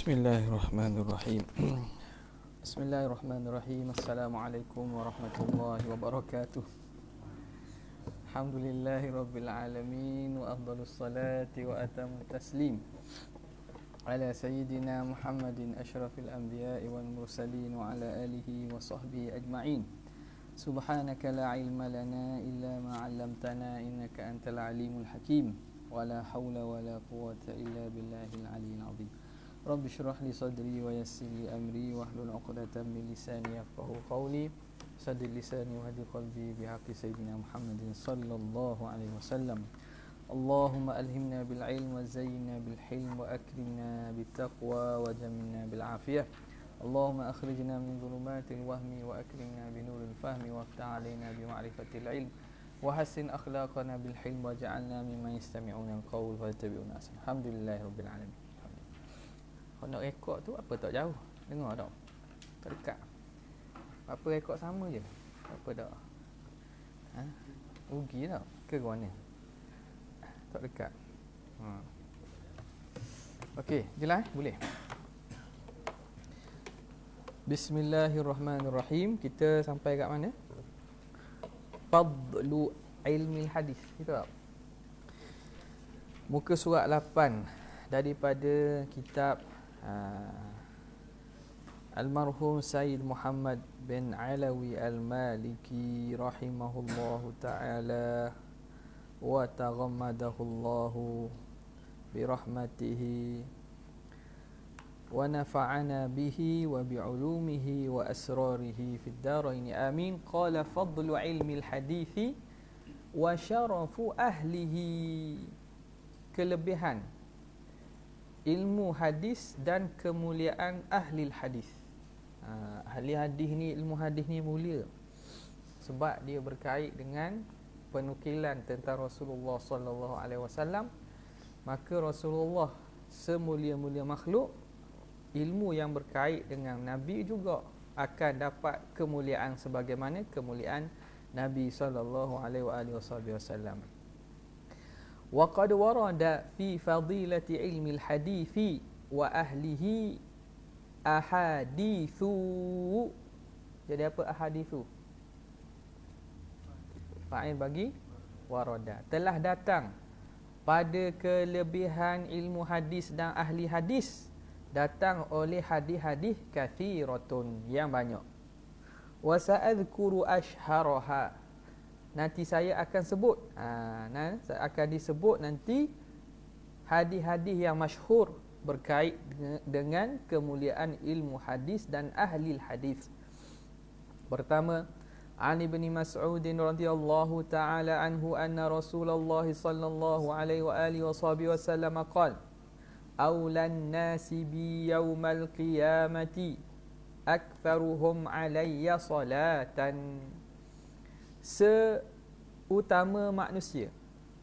Bismillahirrahmanirrahim. Bismillahirrahmanirrahim. Assalamualaikum warahmatullahi wabarakatuh. Alhamdulillahi rabbil alamin wa afdalus salati wa atamut taslim ala sayyidina Muhammadin asyrafil anbiya'i wal mursalin wa ala alihi wa sahbihi ajma'in. Subhanaka la ilma lana illa ma 'allamtana innaka antal alimul hakim. Wa la hawla wa la quwwata illa billahil aliyyil 'azim. Rabbi syrah li sadri wa yassir li amri wahlul 'uqdatam min lisani yafqahu qawli. Saddid lisani wa hadi qalbi bihaqqi sayyidina Muhammadin sallallahu alaihi wasallam. Allahumma alhimna bil ilm wa zayyinna bil hilm wa akrimna bit taqwa wa jamilna bil afiyah. Allahumma akhrijna min dhulumatil wahmi wa akrimna bi nuril fahmi waftah alaina bi ma'rifatil ilm wa hassin akhlaqana bil hilm waj'alna mimman yastami'una al qawl wa yattabi'una ahsana. Alhamdulillahirabbil alamin. Kalau nak rekod tu apa tak jauh. Dengar tak? Tak dekat. Apa rekod sama je. Apa tak? Rugi tak? Ke mana? Tak dekat. Okey, jelas boleh. Bismillahirrahmanirrahim. Kita sampai kat mana? Fadlu ilmi hadis. Kita tak? Muka surat 8 daripada kitab Almarhum Sayyid Muhammad bin Alawi Al-Maliki rahimahullahu ta'ala wa taghammadahullahu birahmatihi wa nafa'ana bihi wa bi'ulumihi wa asrarihi fid darain amin. Qala fadlu ilmi al-hadithi wa syarafu ahlihi. Kelebihan ilmu hadis dan kemuliaan ahli hadis. Ahli hadis ni, ilmu hadis ni mulia sebab dia berkait dengan penukilan tentang Rasulullah sallallahu alaihi wasallam. Maka Rasulullah semulia-mulia makhluk, ilmu yang berkait dengan Nabi juga akan dapat kemuliaan sebagaimana kemuliaan Nabi sallallahu alaihi wasallam. Wa qad warada fi fadilati ilmi al-hadithi wa ahlihi ahadithu. Jadi apa ahadithu? Fa'il bagi warada. Telah datang pada kelebihan ilmu hadis dan ahli hadis, datang oleh hadis-hadis kathiratun, yang banyak. Wa sa'adhkuru ashharaha. Nanti saya akan sebut, akan disebut nanti hadis-hadis yang masyhur berkait dengan kemuliaan ilmu hadis dan ahli hadis. Pertama, an Ibni Mas'ud radhiyallahu ta'ala anhu anna Rasulullah sallallahu alaihi wa alihi wasallam qala awlan nasi bi yaumal qiyamati aktharuhum alayya salatan. Seutama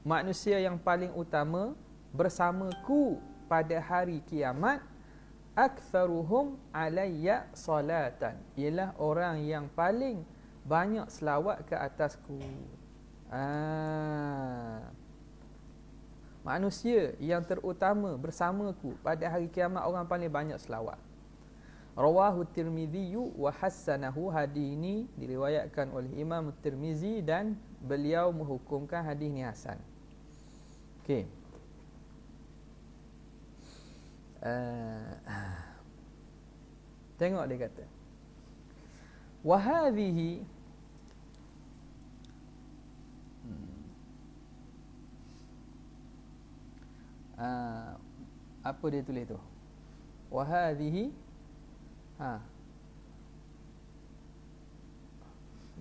manusia yang paling utama bersamaku pada hari kiamat, aktsaruhum alayya salatan, ialah orang yang paling banyak selawat ke atasku. Manusia yang terutama bersamaku pada hari kiamat, orang paling banyak selawat. Rawahu Tirmizi wa hassanahu. Hadis ini diriwayatkan oleh Imam Tirmizi dan beliau menghukumkan hadis ini hasan. Okey. Tengok dia kata, wa hadhihi, apa dia tulis tu? Wa hadhihi,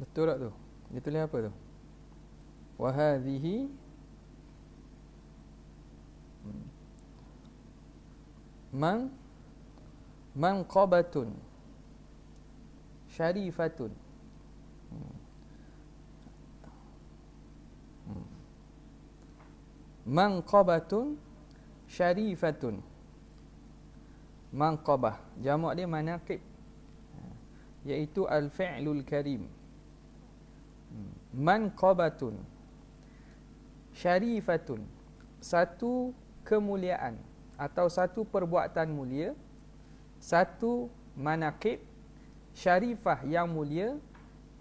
betul tak tu? Dia tulis apa tu? Wa hadhihi manqabatun syarifatun. Manqabatun syarifatun. Manqabah jamak dia manaqib, iaitu al-fi'lul karim. Manqabatun syarifatun, satu kemuliaan atau satu perbuatan mulia. satu manaqib syarifah yang mulia,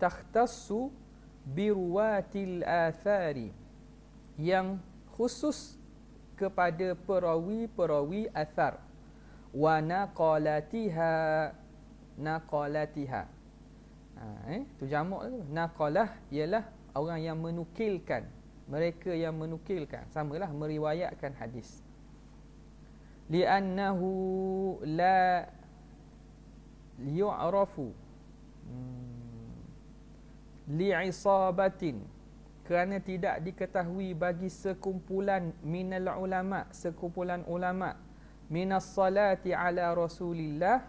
takhtassu birwatil athari, yang khusus kepada perawi-perawi athar, wa naqalatiha, tu jamak tu. Naqalah ialah orang yang menukilkan, mereka yang menukilkan, samalah meriwayatkan hadis. Li'annahu la yu'rafu li'isabatin, kerana tidak diketahui bagi sekumpulan minal ulama, sekumpulan ulama, minas salati ala rasulillah,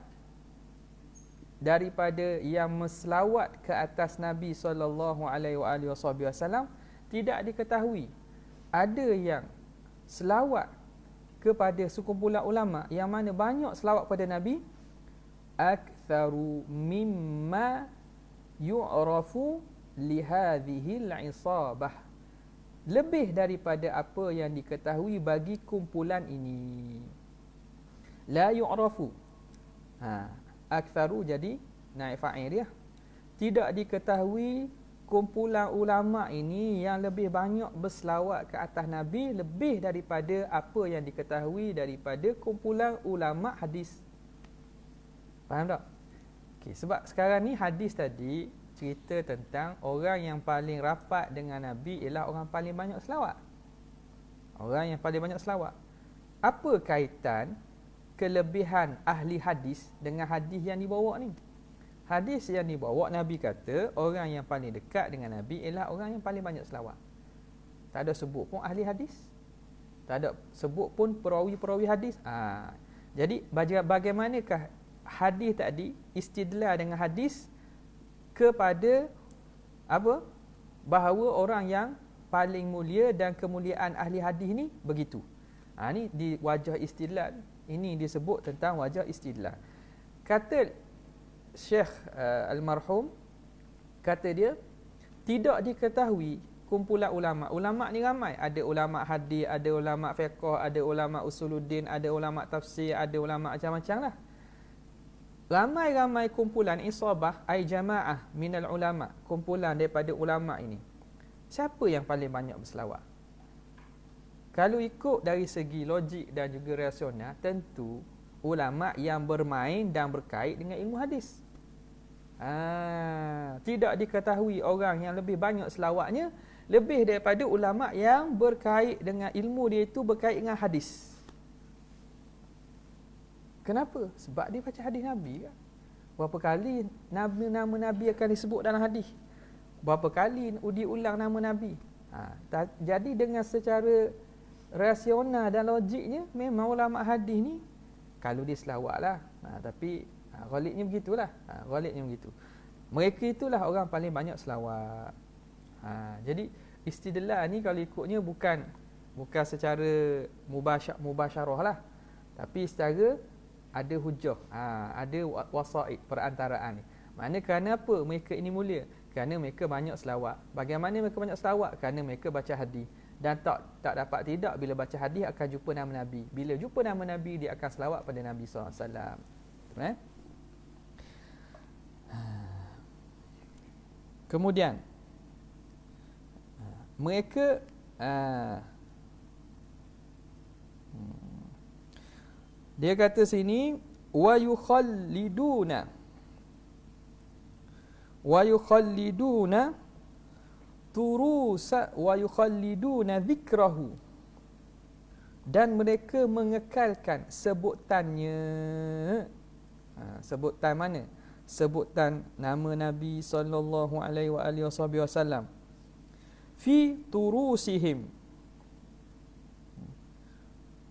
daripada yang meselawat ke atas Nabi sallallahu alaihi wasallam, tidak diketahui ada yang selawat kepada sekumpulan ulama yang mana banyak selawat pada Nabi, aktsaru mimma yu'rafu li hadhihi al-isabah, lebih daripada apa yang diketahui bagi kumpulan ini. La yu'rafu, aktsaru jadi naib fa'il dia, tidak diketahui kumpulan ulama ini yang lebih banyak berselawat ke atas Nabi lebih daripada apa yang diketahui daripada kumpulan ulama hadis. Faham tak? Okay, sebab sekarang ni hadis tadi cerita tentang orang yang paling rapat dengan Nabi ialah orang paling banyak selawat. Orang yang paling banyak selawat. Apa kaitan kelebihan ahli hadis dengan hadis yang dibawa ni? Hadis yang dibawa, Nabi kata orang yang paling dekat dengan Nabi ialah orang yang paling banyak selawat. Tak ada sebut pun ahli hadis, tak ada sebut pun perawi-perawi hadis. Jadi bagaimanakah hadis tadi istidlal dengan hadis kepada apa? Bahawa orang yang paling mulia dan kemuliaan ahli hadis ni begitu. Ni di wajah istidlal. Ini disebut tentang wajah istidlal. Kata Syekh Almarhum, kata dia, tidak diketahui kumpulan ulama. Ulama ni ramai. Ada ulama hadis, ada ulama fiqh, ada ulama usuluddin, ada ulama tafsir, ada ulama macam-macam lah. Ramai-ramai kumpulan isabah, ai jamaah minal ulama, kumpulan daripada ulama ini. Siapa yang paling banyak berselawat? Kalau ikut dari segi logik dan juga rasional, tentu ulama yang bermain dan berkait dengan ilmu hadis. Tidak diketahui orang yang lebih banyak selawatnya lebih daripada ulama yang berkait dengan ilmu dia itu berkait dengan hadis. Kenapa? Sebab dia baca hadis Nabi kan? Berapa kali nama Nabi akan disebut dalam hadis? Berapa kali diulang nama Nabi? Jadi dengan secara rasional dan logiknya, memang ulama hadis ni kalau dia selawat lah. Tapi ghalibnya begitulah. Ghalibnya begitu. Mereka itulah orang paling banyak selawat. Jadi istidlal ni kalau ikutnya bukan secara mubasyarah lah. Tapi secara ada hujah. Ada wasaid perantaraan ni. Maknanya kerana apa mereka ini mulia? Kerana mereka banyak selawat. Bagaimana mereka banyak selawat? Kerana mereka baca hadis. Dan tak dapat tidak, bila baca hadis akan jumpa nama Nabi. Bila jumpa nama Nabi, dia akan selawat pada Nabi SAW. Kemudian mereka dia kata sini wa yukhalliduna turusa wa yukhalliduna dzikrahu, dan mereka mengekalkan sebutannya. Sebutan mana? Sebutan nama Nabi sallallahu alaihi wasallam fi turusihim.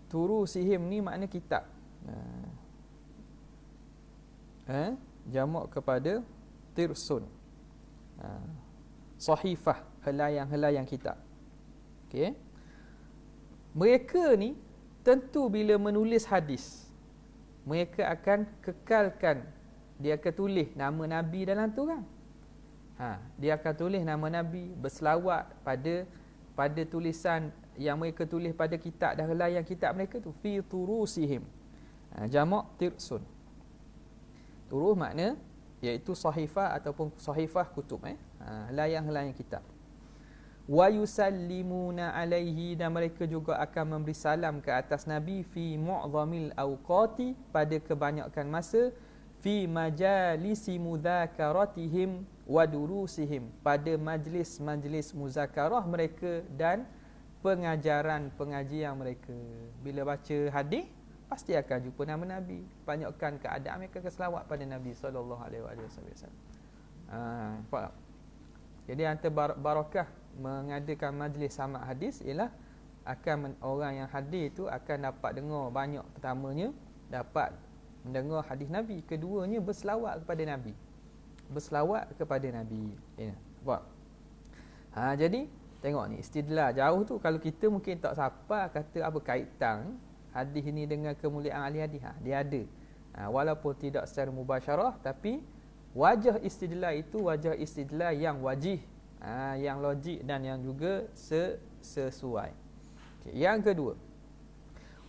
Turusihim ni makna kitab. Jamak kepada tirsun. Sahifah, helaiang-helaiang kitab. Okey. Mereka ni tentu bila menulis hadis, mereka akan kekalkan, dia akan tulis nama Nabi dalam tu kan. Dia akan tulis nama Nabi, berselawat pada tulisan yang mereka tulis pada kitab dan helaiang kitab mereka tu, fi turusihim. Jamak tirsun. Turuh makna iaitu sahifah ataupun sahifah kutub, layang-layang kitab. Wa yusallimuna alaihi, dan mereka juga akan memberi salam ke atas Nabi fi mu'zamil awqati, pada kebanyakan masa, fi majalisi mudhakaratihim wa durusihim, pada majlis-majlis muzakarah mereka dan pengajian mereka. Bila baca hadis pasti akan jumpa nama Nabi. Banyakkan keadaan mereka selawat pada Nabi sallallahu alaihi wasallam. Faham? Jadi antara barakah mengadakan majlis sama hadis ialah orang yang hadir itu akan dapat dengar banyak. Pertamanya dapat mendengar hadis Nabi, keduanya berselawat kepada Nabi. Faham? Jadi tengok ni istidlal jauh tu, kalau kita mungkin tak siapa kata apa kaitan hadis ini dengan kemuliaan ahli hadis. Dia ada. Walaupun tidak secara mubasyarah, tapi wajah istidlal itu wajah istidlal yang wajih, yang logik dan yang juga sesuai. Yang kedua,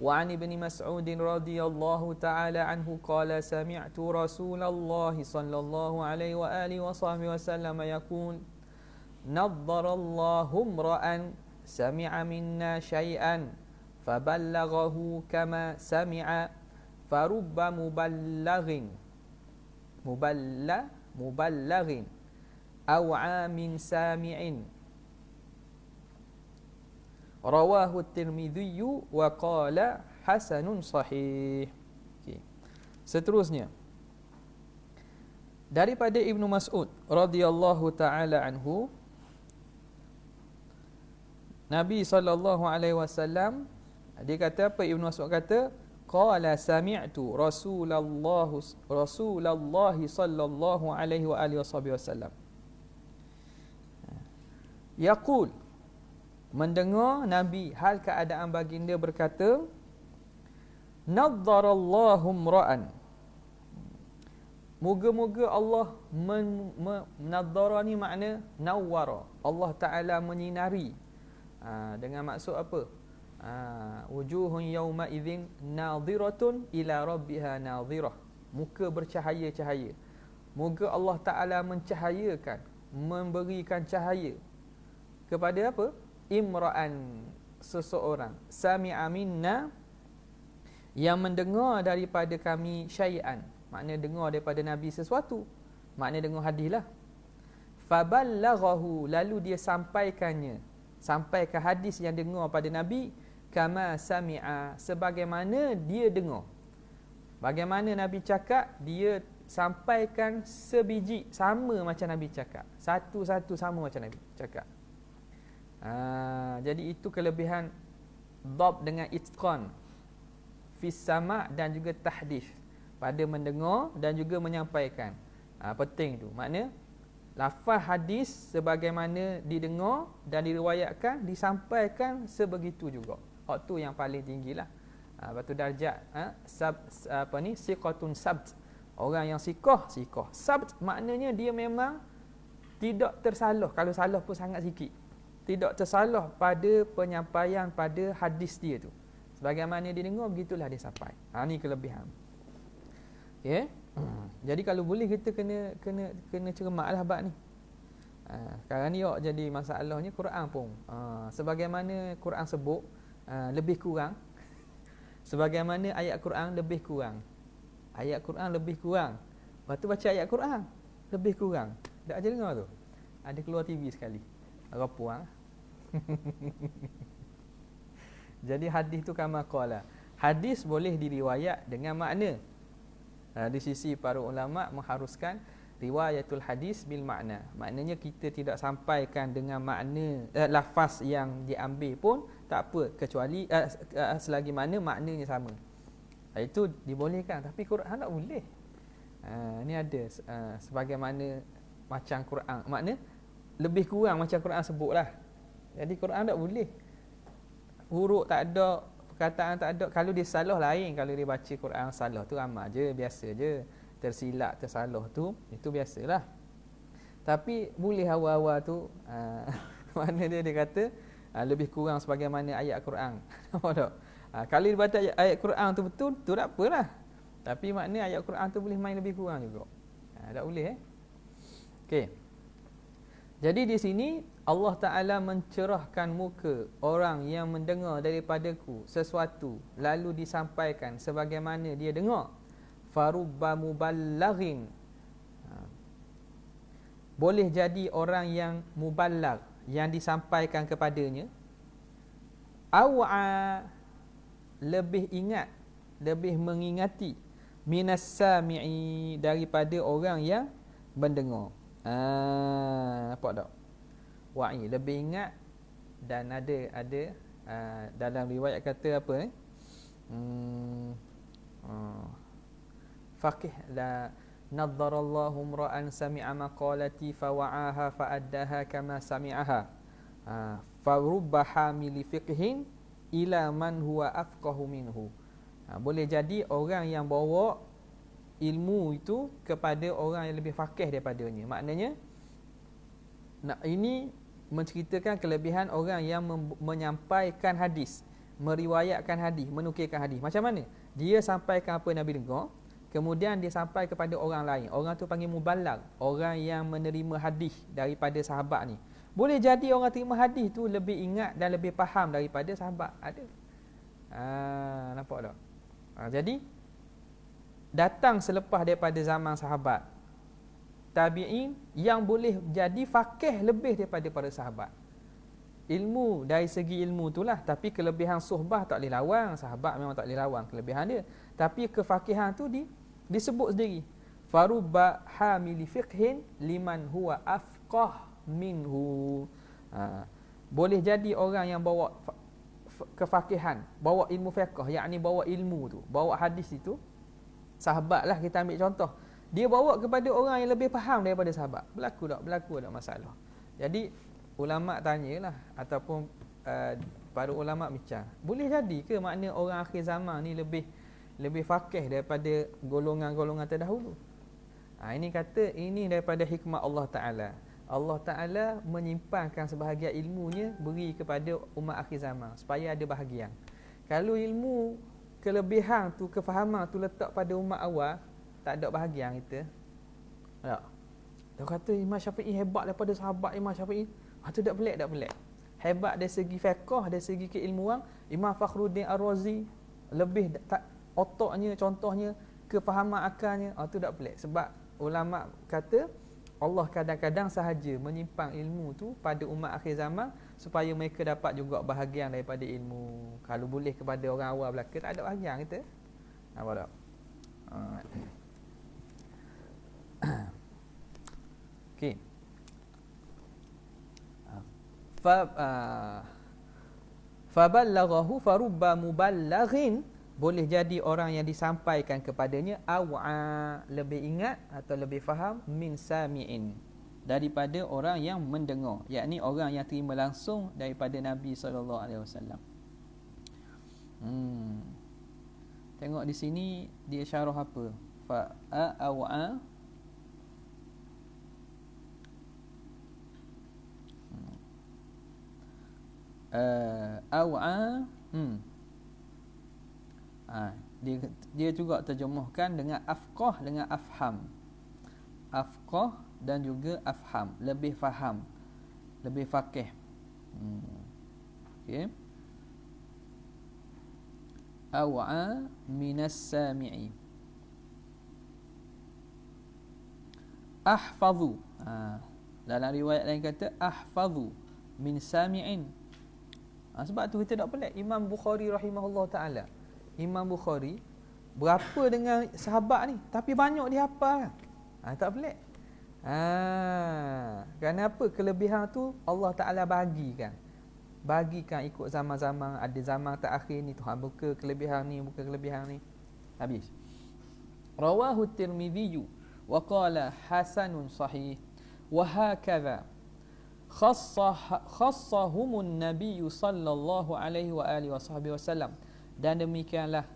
wa an ibni Mas'ud radhiyallahu ta'ala anhu qala sami'tu Rasulullah sallallahu alaihi wa alihi wasallam yaqul naddarallahu imra'an sami'a minna syai'an faballaghahu kama sami'a farubba muballaghin aw 'amin sami'in. Rawahu at-Tirmidzi wa qala hasanun sahih. Seterusnya daripada Ibnu Mas'ud radhiyallahu taala anhu, Nabi sallallahu alaihi wasallam dia kata apa? Ibnu Mas'ud kata qala sami'tu Rasulullah sallallahu alaihi wa alihi wasallam yaqul, mendengar Nabi hal keadaan baginda berkata, naddarallahu imra'an, moga-moga Allah naddara ni makna nawwara, Allah Taala menyinari. Dengan maksud apa? Wujuhun yawma idzin nadhiratun ila rabbiha nadhirah, muka bercahaya-cahaya. Moga Allah Taala mencahayakan, memberikan cahaya kepada apa? Imra'an, seseorang, sami'a minna, yang mendengar daripada kami syai'an, makna dengar daripada Nabi sesuatu, makna dengar hadis lah. Faballaghahu, lalu dia sampaikan hadis yang dengar pada Nabi, kama sami'a, sebagaimana dia dengar. Bagaimana Nabi cakap, dia sampaikan sebiji, sama macam Nabi cakap, satu-satu sama macam Nabi cakap. Jadi itu kelebihan dhab dengan itqan fis sama' dan juga tahdith, pada mendengar dan juga menyampaikan. Penting tu, makna lafaz hadis sebagaimana didengar dan diriwayatkan, disampaikan sebegitu juga. Hak tu yang paling tinggilah. Lepas tu darjat siqatun sabt, orang yang siqah. Sabt maknanya dia memang tidak tersalah, kalau salah pun sangat sikit, tidak tersalah pada penyampaian pada hadis dia tu. Sebagaimana dia dengar, begitulah dia sampai. Ni kelebihan. Okay? Jadi kalau boleh kita kena cermatlah bab ni. Sekarang ni jadi masalahnya Quran pun. Sebagaimana Quran sebut, lebih kurang. Sebagaimana ayat Quran lebih kurang. Ayat Quran lebih kurang. Lepas tu baca ayat Quran lebih kurang. Tak aja dengar tu. Ada keluar TV sekali. Rapuang. Jadi hadis tu kama qala. Hadis boleh diriwayat dengan makna. Di sisi para ulama mengharuskan riwayatul hadis bil makna. Maknanya kita tidak sampaikan dengan makna lafaz yang diambil pun tak apa, kecuali selagi mana maknanya sama. Itu dibolehkan, tapi Quran tak boleh. Ni ada sebagaimana macam Quran, makna lebih kurang macam Quran sebutlah. Jadi Quran tak boleh. Huruf tak ada, perkataan tak ada. Kalau dia salah lain, kalau dia baca Quran salah tu ramai je, biasa je. Tersilap, tersalah tu, itu biasalah. Tapi boleh awal-awal tu mana dia kata lebih kurang sebagaimana ayat Quran. Nampak tak? Kalau dia baca ayat Quran tu betul, tu tak apalah. Tapi makna ayat Quran tu boleh main lebih kurang juga. Tak boleh Okey. Jadi di sini Allah Ta'ala mencerahkan muka orang yang mendengar daripadaku sesuatu lalu disampaikan sebagaimana dia dengar. Farubba muballighin. Boleh jadi orang yang muballigh, yang disampaikan kepadanya, aw'a, lebih ingat, lebih mengingati, minas sami'i, daripada orang yang mendengar. Nampak tak? Wa'i, lebih ingat. Dan ada dalam riwayat kata apa faqih la nadharallahu imra'an sami'a maqalati fawa'aha fa'addaha kama sami'aha fa rubba hamili fiqhin ila man huwa afqahu minhu. Boleh jadi orang yang bawa ilmu itu kepada orang yang lebih faqih daripadanya. Maknanya ini menceritakan kelebihan orang yang menyampaikan hadis, meriwayatkan hadis, menukilkan hadis. Macam mana? Dia sampaikan apa Nabi dengar, kemudian dia sampai kepada orang lain. Orang tu panggil muballigh, orang yang menerima hadis daripada sahabat ni. Boleh jadi orang terima hadis tu lebih ingat dan lebih faham daripada sahabat. Ada. Nampak tak? Jadi datang selepas daripada zaman sahabat, tabi'in, yang boleh jadi faqih lebih daripada para sahabat. Ilmu, dari segi ilmu itulah, tapi kelebihan suhbah tak boleh lawan. Sahabat memang tak boleh lawan kelebihan dia, tapi kefaqihan tu disebut sendiri. Farubba hamili fiqhin liman huwa afqah minhu. Boleh jadi orang yang bawa kefaqihan, bawa ilmu fiqh, yakni bawa ilmu tu, bawa hadis itu. Sahabat lah kita ambil contoh, dia bawa kepada orang yang lebih faham daripada sahabat. Berlaku tak masalah. Jadi ulama' tanyalah, ataupun para ulama' bincang, boleh jadi ke makna orang akhir zaman ni lebih faqih daripada golongan-golongan terdahulu? Ini kata ini daripada hikmah Allah Ta'ala. Allah Ta'ala menyimpankan sebahagian ilmunya, beri kepada umat akhir zaman supaya ada bahagian. Kalau ilmu kelebihan tu, kefahaman tu letak pada umat awal, tak ada bahagian kita. Tak. Dia kata Imam Syafi'i hebat daripada sahabat Imam Syafi'i. Tu tak pelik. Hebat dari segi fiqh, dari segi keilmuan, Imam Fakhruddin Ar-Razi lebih otaknya, contohnya, kefahaman akalnya. Tu tak pelik. Sebab ulama kata Allah kadang-kadang sahaja menyimpan ilmu tu pada umat akhir zaman supaya mereka dapat juga bahagian daripada ilmu. Kalau boleh kepada orang awal belaka, tak ada bahagian kita. Nampak tak? Okey. Faballaghahu farubba muballighin, boleh jadi orang yang disampaikan kepadanya, aw'a, lebih ingat atau lebih faham, min sami'in, daripada orang yang mendengar, yakni orang yang terima langsung daripada Nabi SAW. Tengok di sini dia syarah apa? Aw'a aw'a dia juga terjemahkan dengan afqah dengan afham. Afqah dan juga afham, lebih faham, lebih faqih. Okey. Aw'a minas sami'i. Ahfazu. Dalam riwayat lain kata ahfazu min sami'in. Sebab tu kita tak pelik Imam Bukhari rahimahullah ta'ala. Imam Bukhari berapa dengan sahabat ni, tapi banyak dia hafal. Tak pelik. Kenapa? Kelebihan tu Allah Ta'ala bagikan ikut zaman-zaman. Ada zaman terakhir ni Tuhan buka kelebihan ni, buka kelebihan ni. Habis. Rawahu Tirmidzi wa qala hasanun sahih wa hakadha khassahumun nabiyyu sallallahu alaihi wa alihi wasallam. Dan demikianlah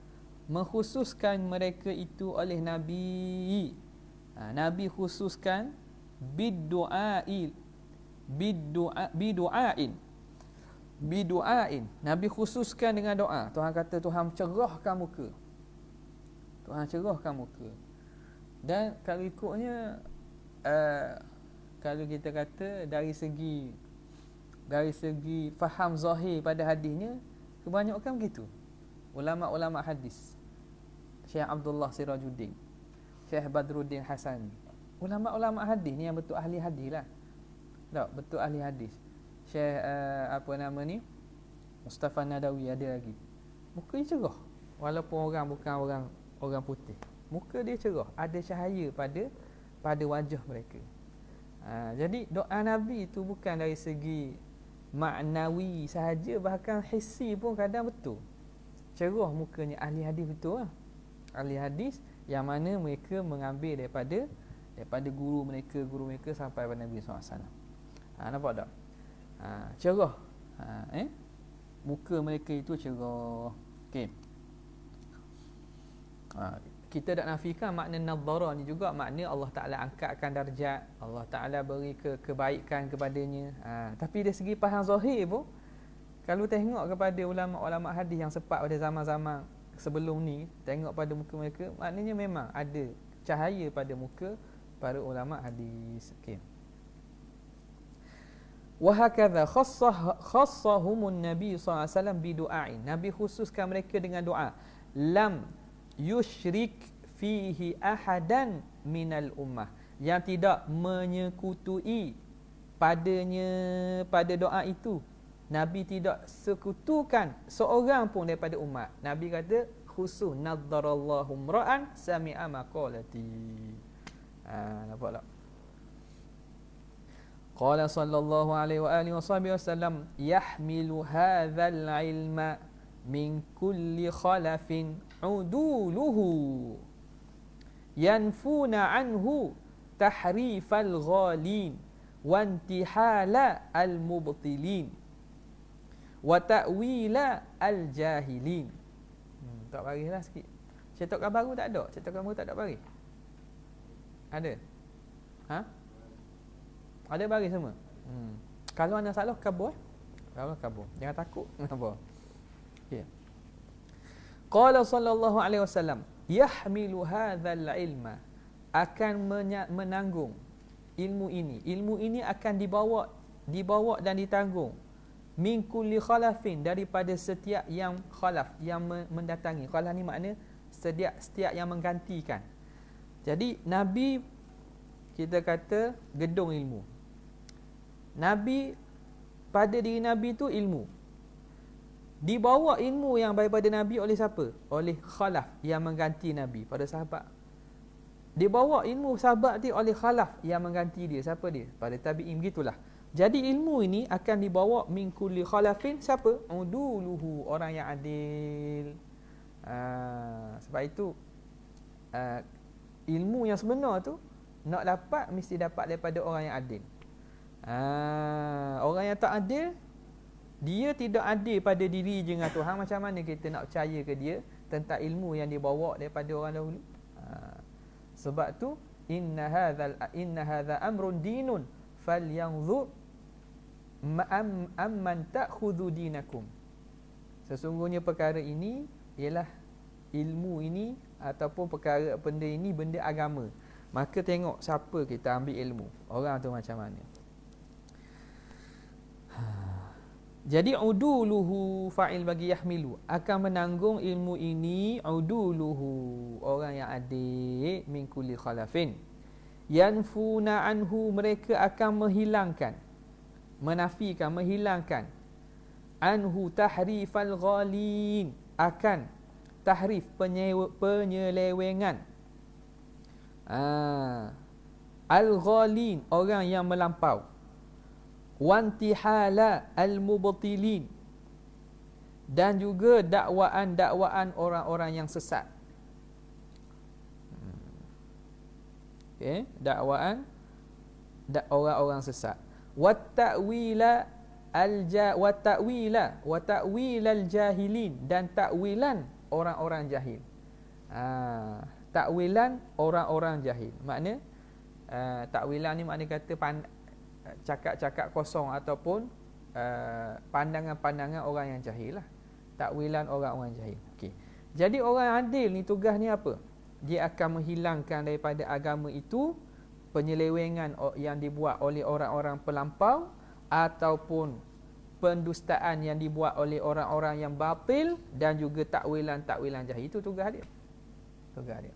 mengkhususkan mereka itu oleh Nabi. Nabi khususkan bidu'ain. Nabi khususkan dengan doa. Tuhan kata Tuhan cerahkan muka. Tuhan cerahkan muka. Dan kalau ikutnya kalau kita kata dari segi faham zahir pada hadisnya, kebanyakan begitu. Ulama-ulama hadis, Syekh Abdullah Sirajuddin, Syekh Badruddin Hasani, ulama-ulama hadis ni yang betul ahli hadis lah. Tak, betul ahli hadis. Syekh apa nama ni? Mustafa Nadawi ada lagi. Muka dia cerah. Walaupun orang bukan orang putih. Muka dia cerah, ada cahaya pada wajah mereka. Jadi doa Nabi itu bukan dari segi maknawi sahaja, bahkan hissi pun kadang betul. Cerah mukanya ahli hadis betul lah. Ahli hadis yang mana mereka mengambil daripada guru mereka sampai pada Nabi SAW. Nampak tak? Cerah. Muka mereka itu cerah. Okey. Kita tak nafikan makna nadhara ni juga, makna Allah Ta'ala angkatkan darjat, Allah Ta'ala beri kebaikan kepadanya. Tapi dari segi faham zahir pun, kalau tengok kepada ulama-ulama hadis yang sempat pada zaman-zaman sebelum ni, tengok pada muka mereka, maknanya memang ada cahaya pada muka para ulama hadis. Okey. Wa hakadha khassahumun Nabi sallallahu alaihi wasallam bi du'ain. Nabi khususkan mereka dengan doa. Lam yusyrik fihi ahadan minal ummah, yang tidak menyekutui pada doa itu, Nabi tidak sekutukan seorang pun daripada umat. Nabi kata khusus nadharallahu ra'an sami'a maqalati. Nampak tak? Qala sallallahu alaihi wa alihi wasallam yahmilu hadzal ilma min kulli khalafin uduluhu yanfuna anhu tahrifal ghalin wa intihala al mubtilin wa ta'wila al jahilin. Tak barislah sikit. Cetakan baru tak ada? Cetakan baru tak ada baris? Ada? Ada baris semua? Kalau anda salah kabur. Kalau kabur, jangan takut. Apa? Okey. Qala sallallahu alaihi wasallam yahmilu hadzal ilma, akan menanggung ilmu ini. Ilmu ini akan dibawa dan ditanggung min kulli khalafin, daripada setiap yang khalaf, yang mendatangi. Khalaf ni makna setiap yang menggantikan. Jadi Nabi, kita kata gedung ilmu. Nabi, pada diri Nabi tu ilmu. Dibawa ilmu yang daripada Nabi oleh siapa? Oleh khalaf yang mengganti Nabi, pada sahabat. Dibawa ilmu sahabat dia oleh khalaf yang mengganti dia. Siapa dia? Pada tabi'in. Begitulah. Jadi ilmu ini akan dibawa min kulli khalafin. Siapa? Uduluhu, orang yang adil. Sebab itu ilmu yang sebenar tu nak dapat, mesti dapat daripada orang yang adil. Orang yang tak adil, dia tidak adil pada diri je dengan Tuhan. Macam mana kita nak percaya ke dia tentang ilmu yang dia bawa daripada orang dahulu? Sebab tu inna hadza amrun dinun falyanzur amman ta'khudhu dinakum. Sesungguhnya perkara ini ialah ilmu ini, ataupun perkara benda ini benda agama. Maka tengok siapa kita ambil ilmu, orang tu macam mana. Jadi uduluhu fa'il bagi yahmilu, akan menanggung ilmu ini. Uduluhu, orang yang adil. Min kulli khalafin yanfuna anhu, mereka akan menghilangkan, menafikan, menghilangkan. Anhu tahrifal ghalin, akan tahrif, penyelewengan. Al-ghalin, orang yang melampau. Wantihala al-mubtilin, dan juga dakwaan-dakwaan orang-orang yang sesat. Okey, dakwaan orang-orang sesat. Wa ta'wila al-jahilin, dan takwilan orang-orang jahil. Takwilan orang-orang jahil. Makna takwilan ni makna kata cakap-cakap kosong, ataupun pandangan-pandangan orang yang jahil lah. Takwilan orang-orang jahil. Okey. Jadi orang adil ni tugas ni apa? dia akan menghilangkan daripada agama itu penyelewengan yang dibuat oleh orang-orang pelampau ataupun pendustaan yang dibuat oleh orang-orang yang batil dan juga takwilan-takwilan jahil. Itu tugas dia. Tugas dia.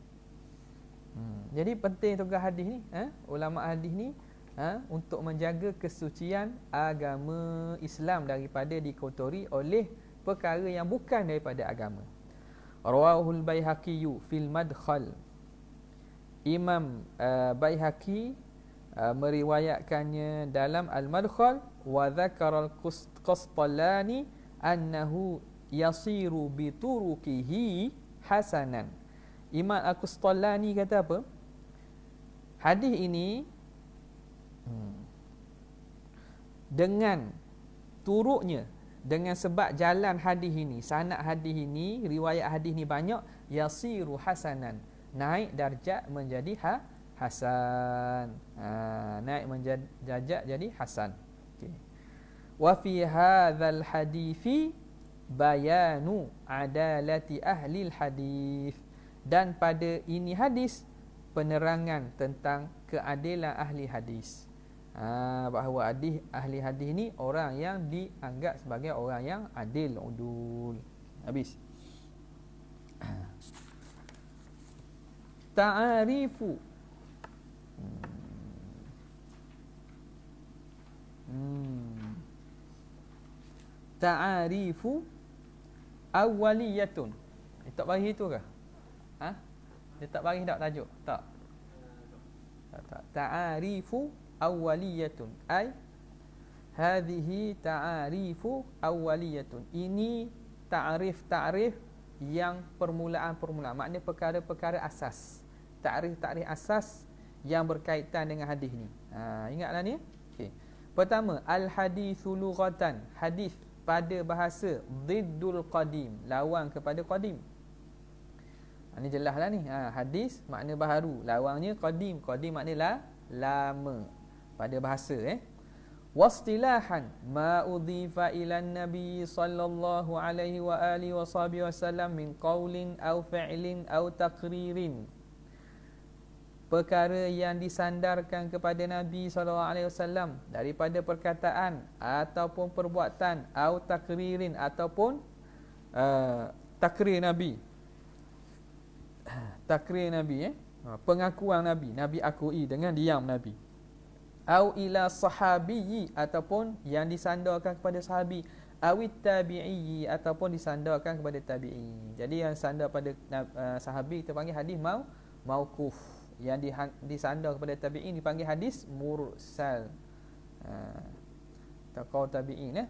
Jadi penting tugas hadis ni, ulama hadis ni untuk menjaga kesucian agama Islam daripada dikotori oleh perkara yang bukan daripada agama. Rawahul Baihaqi fil Madkhal. Imam Baihaqi meriwayatkannya dalam Al-Madkhal. Wa dzakara al-Qastalani annahu yasiru bi turuqihi hasanan. Imam Al-Qastalani kata apa? Hadis ini dengan turuknya, dengan sebab jalan hadis ini, sanad hadis ini, riwayat hadis ini banyak, yasiru hasanan, naik darjat menjadi hasan. Naik menjadi darjat jadi hasan. Okey. Wa fi hadzal hadithi bayanu adalati ahli hadis. Dan pada ini hadis penerangan tentang keadilan ahli hadis. Bahawa ahli hadis ni orang yang dianggap sebagai orang yang adil, udul. Habis. Ta'arifu. Ta'arifu awwaliyatun. Tak bagi itu ke? Dia tak bagi tak tajuk? Tak. Ta'arifu awwaliyatun. Ay hadhihi ta'arifu awwaliyatun. Ini ta'rif yang permulaan-permulaan. Maknanya perkara-perkara asas. Ta'rif asas yang berkaitan dengan hadis ni. Ingatlah ni. Okey. Pertama, al-hadithu lughatan. Hadis pada bahasa diddul qadim, lawan kepada qadim. Ini jelaslah ni. Hadis makna baharu, lawannya qadim. Qadim makna lama pada bahasa. Wastilahan ma udhifa ila nabi sallallahu alaihi wa alihi wasallam min qaulin aw fi'lin aw taqririn. Perkara yang disandarkan kepada Nabi SAW daripada perkataan ataupun perbuatan, atau takririn ataupun takrir Nabi. Takrir Nabi, pengakuan Nabi, Nabi akui dengan diam Nabi. Au ila sahabiyyi, ataupun yang disandarkan kepada sahabi. Awit tabi'i, ataupun disandarkan kepada tabi'i. Jadi yang sandar pada sahabi kita panggil hadis mauquf. Yang disandar kepada tabi'in dipanggil hadis mursal. Taqau tabi'in.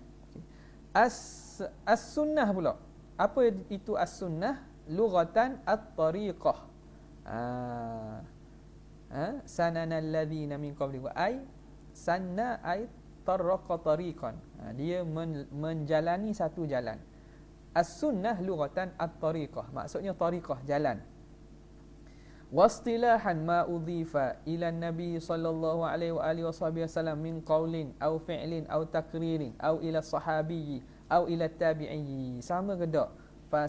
As-sunnah pula. Apa itu as-sunnah? Lughatan at-tariqah. Sanana alladhina min qablikum ay sanna ay tarraqa tariqan. Dia menjalani satu jalan. As-sunnah lughatan at-tariqah. Maksudnya tariqah, jalan. Wastilahan ma udhifa ila nabi sallallahu alaihi wa alihi wasallam min qaulin aw fi'lin aw takririn aw ila sahabiyyi aw ila tabi'i. Sama ke tak?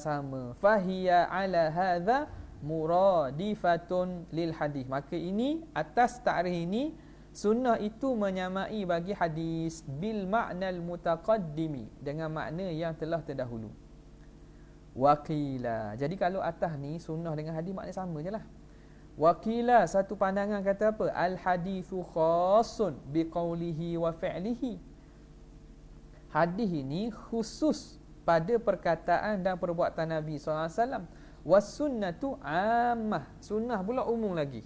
Sama. Fahiya ala hadza muradifatun lil hadis. Maka ini, atas takrif ini, sunnah itu menyamai bagi hadis bil ma'nal mutaqaddimi, dengan makna yang telah terdahulu. Waqila. Jadi kalau atas ni sunnah dengan hadis makna sama je lah. Waqila, satu pandangan kata apa? Al hadithu khassun biqaulihi wa fi'lihi. Hadis ini khusus pada perkataan dan perbuatan Nabi SAW. Was sunnatu ammah. Sunnah pula umum lagi.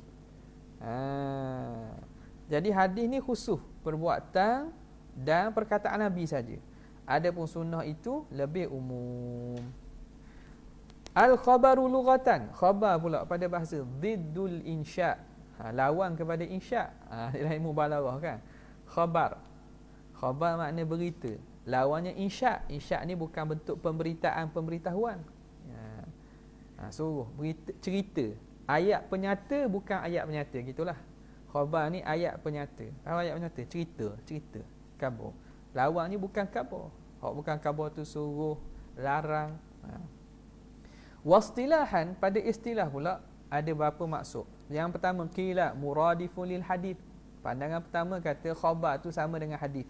Jadi hadis ni khusus perbuatan dan perkataan Nabi saja. Adapun sunnah itu lebih umum. Al-khabaru lughatan. Khabar pula pada bahasa diddul insya'. Lawan kepada insya'. Dalam mubalaghah kan. Khabar. Khabar makna berita. Lawannya insya'. Insya' ni bukan bentuk pemberitahuan. Suruh berita, cerita. Ayat penyata bukan ayat penyata, gitulah. Khabar ni ayat penyata. Ayat penyata, cerita. Khabar. Lawannya bukan khabar. Bukan khabar tu suruh, larang. Wastilahan, pada istilah pula, ada berapa maksud. Yang pertama, qila muradifun lil hadith. Pandangan pertama kata khabar tu sama dengan hadis.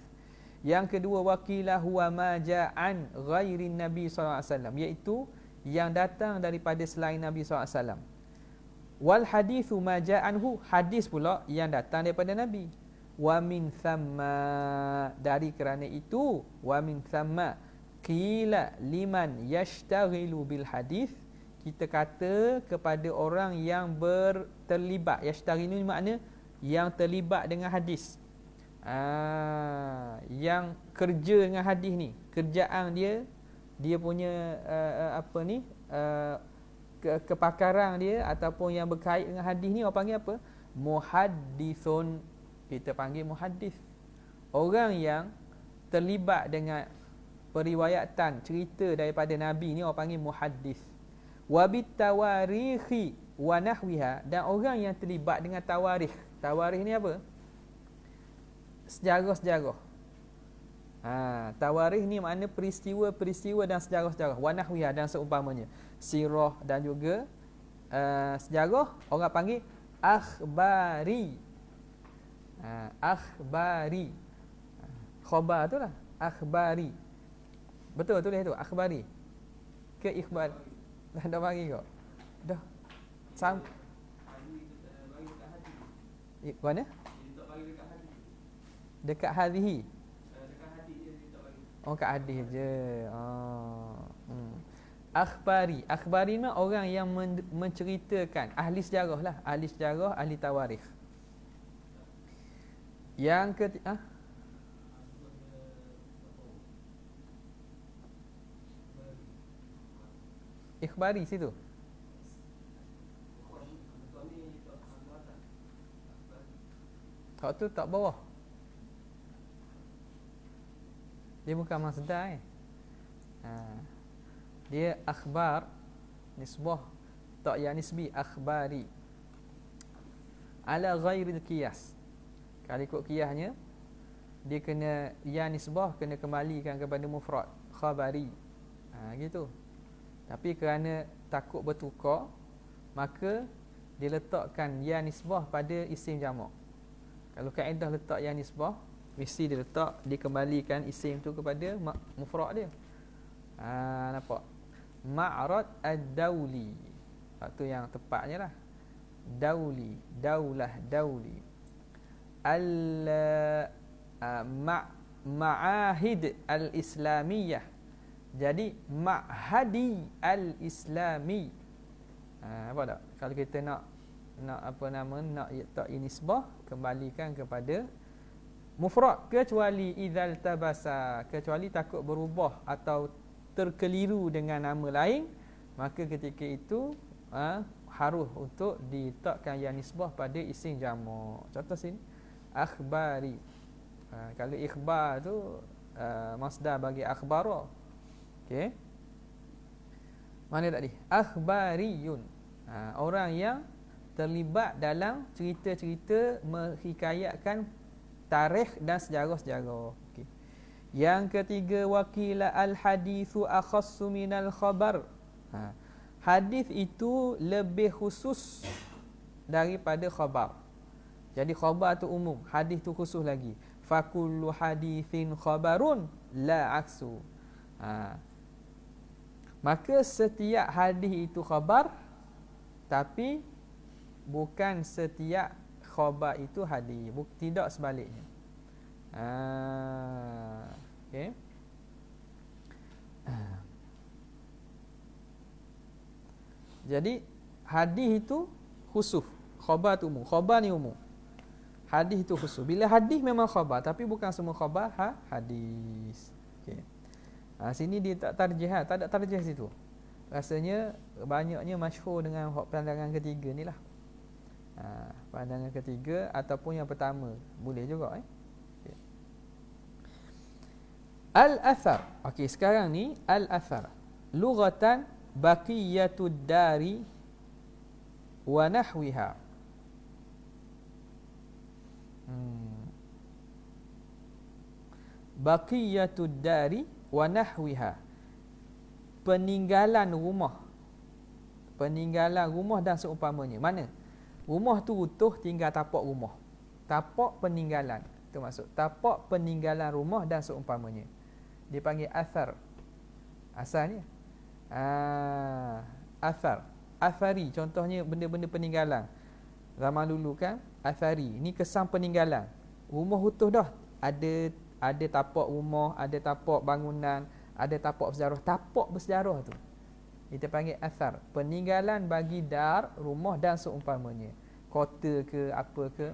Yang kedua, waqila huwa ma ja'an ghairin Nabi sallallahu alaihi wasallam, iaitu yang datang daripada selain Nabi sallallahu alaihi wasallam. Wal hadithu ma ja'anhu, hadis pula yang datang daripada Nabi. Wa min thamma, dari kerana itu, wa min thamma qila liman yashtaghilu bil hadis, kita kata kepada orang yang terlibat. Yashtaghilu ni makna yang terlibat dengan hadis. Yang kerja dengan hadis ni, kerjaan dia punya kepakaran dia ataupun yang berkait dengan hadis ni, orang panggil apa? Muhaddithun. Kita panggil muhaddis. Orang yang terlibat dengan periwayatan cerita daripada Nabi ni orang panggil muhaddis. Wa bitawarikhi wa nahwiha, dan orang yang terlibat dengan tawarikh. Tawarikh ni apa? Sejarah-sejarah. Tawarikh ni makna peristiwa-peristiwa dan sejarah-sejarah. Wa nahwiha, dan seumpamanya. Sirah dan juga sejarah orang panggil akhbari. Akhbari. Khabar tu lah akhbari. Betul tulis tu akhbari ke ikhbar? Dah bagi kau. Dah. Mana? Dekat hadis. Oh, kat hadis je. Akhbari. Akhbari ni orang yang menceritakan, ahli sejarah lah, ahli sejarah, ahli tawarikh. Yang ketiga, ikhbari situ. Kau tu tak bawah. Dia bukan masdar Dia akhbar, nisbah, tak ya nisbi, akhbari. Ala ghairil qiyas. Kalau ikut qiyasnya, dia kena ya nisbah kena kembalikan kepada mufrad, khabari. Gitu. Tapi kerana takut bertukar, maka dia letakkan ya nisbah pada isim jamak. Kalau kaedah letak ya nisbah, mesti dia letak, dikembalikan isim tu kepada mufrad dia. Nampak? Ma'rad ad-dauli. Itu yang tepatnya lah. Dauli, daulah, dauli. Ma'ahid al-islamiyah. Jadi ma'hadi al-islami. Apa tak? Kalau kita nak tak nisbah, kembalikan kepada mufrad, kecuali idzal tabasa, kecuali takut berubah atau terkeliru dengan nama lain, maka ketika itu harus untuk diletakkan ya nisbah pada isim jamak. Contoh sini akhbari. Kalau ikhbar tu masdar bagi akhbara. Okey. Mana tadi? Akhbariyun. Orang yang terlibat dalam cerita-cerita menghikayatkan tarikh dan sejarah-sejarah. Okey. Yang ketiga, waqila al-haditsu akhassu minal khabar. Hadis itu lebih khusus daripada khabar. Jadi khabar tu umum, hadis tu khusus lagi. Fa kullu haditsin khabarun la aksu. Maka setiap hadis itu khabar, tapi bukan setiap khabar itu hadis, tidak sebaliknya. Okey. Jadi hadis itu khusus, khabar tu umum. Khabar ni umum, hadis itu khusus. Bila hadis memang khabar, tapi bukan semua khabar hadis. Okey. Sini dia tak tarjih, tak ada tarjih situ. Rasanya banyaknya masyhur dengan pandangan ketiga ni lah. Pandangan ketiga ataupun yang pertama boleh juga. Okay. Al-athar. Okey, sekarang ni al-athar. Lughatan baqiyatud dari wa nahwiha. Baqiyatud dari wa nahwiha. Peninggalan rumah peninggalan rumah dan seumpamanya. Mana? Rumah tu utuh, tinggal tapak rumah. Tapak peninggalan. Itu maksud. Tapak peninggalan rumah dan seumpamanya. Dipanggil athar. Asalnya. Athar. Athari. Contohnya benda-benda peninggalan. Zaman dulu kan, athari. Ini kesan peninggalan. Rumah utuh dah. Ada tapak rumah, ada tapak bangunan, ada tapak bersejarah. Tapak bersejarah tu kita panggil athar. Peninggalan bagi dar, rumah dan seumpamanya. Kota ke, apa ke.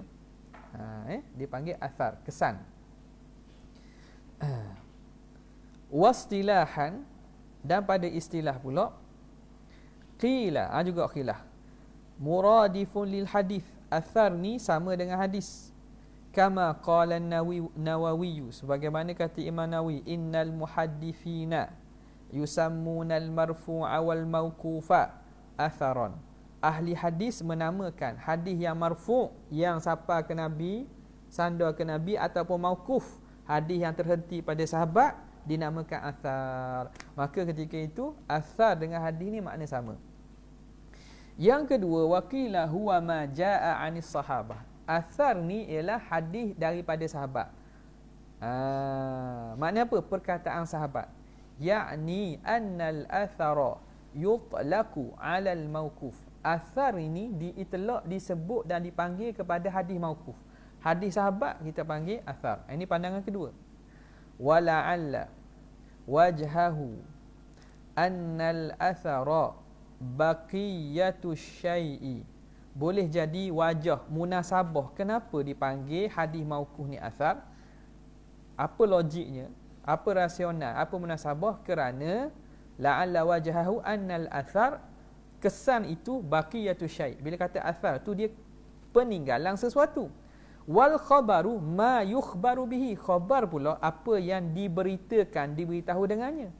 Dipanggil athar, kesan. Wastilahan, dan pada istilah pula, qila, juga khilaf. Muradifun lil hadis. Athar ni sama dengan hadis. Kama qala Nawawi, sebagaimana kata Imam Nawawi, innal muhaddithina yusammunal marfu'a wal mauqufa atharan. Ahli hadis menamakan hadis yang marfu', yang sapa ke Nabi, sandar ke Nabi, ataupun mauquf, hadis yang terhenti pada sahabat, dinamakan athar. Maka ketika itu athar dengan hadis ni makna sama. Yang kedua, waqila huwa ma jaa 'anis sahabah. Athar ni ialah hadis daripada sahabat. Makna apa? Perkataan sahabat. Ya'ni annal athara yutlaqu 'alal mauquf. Athar ini diitlaq, disebut dan dipanggil kepada hadis mauquf. Hadis sahabat kita panggil athar. Ini pandangan kedua. Wala'alla wajhahu annal athara baqiyatu syai'i. Boleh jadi wajah munasabah kenapa dipanggil hadis mauquf ni athar. Apa logiknya? Apa rasional? Apa munasabah? Kerana la'alla wajhahu annal athar, kesan itu baqiyatu syai'. Bila kata athar tu dia peninggalan sesuatu. Wal khabaru ma yukhbaru bihi. Khabar pula apa yang diberitakan, diberitahu dengannya.